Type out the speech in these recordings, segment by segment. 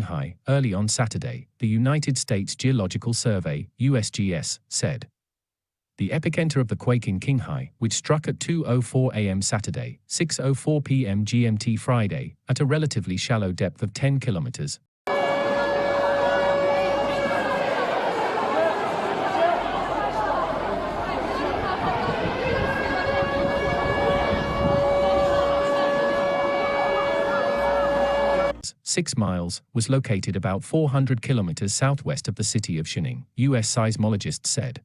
Qinghai early on Saturday, the United States Geological Survey (USGS) said. The epicenter of the quake in Qinghai, which struck at 2:04 a.m. Saturday, 6:04 p.m. GMT Friday, at a relatively shallow depth of 10 kilometers, (6 miles), was located about 400 kilometers southwest of the city of Xining, U.S. seismologists said.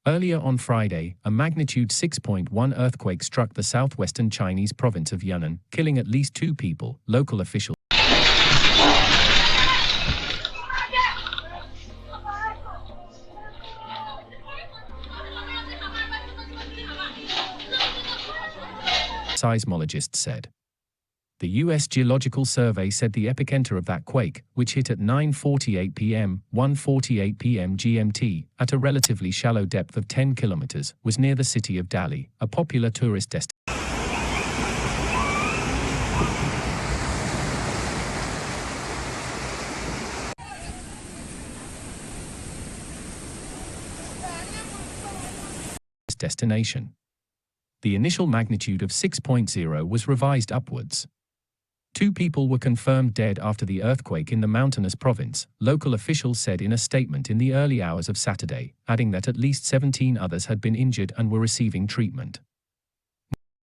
Earlier on Friday, a magnitude 6.1 earthquake struck the southwestern Chinese province of Yunnan, killing at least 2 people, local officials. Seismologists said. The U.S. Geological Survey said the epicenter of that quake, which hit at 9:48 p.m. 1:48 p.m. GMT, at a relatively shallow depth of 10 kilometers, was near the city of Dali, a popular tourist destination. The initial magnitude of 6.0 was revised upwards. 2 people were confirmed dead after the earthquake in the mountainous province, local officials said in a statement in the early hours of Saturday, adding that at least 17 others had been injured and were receiving treatment.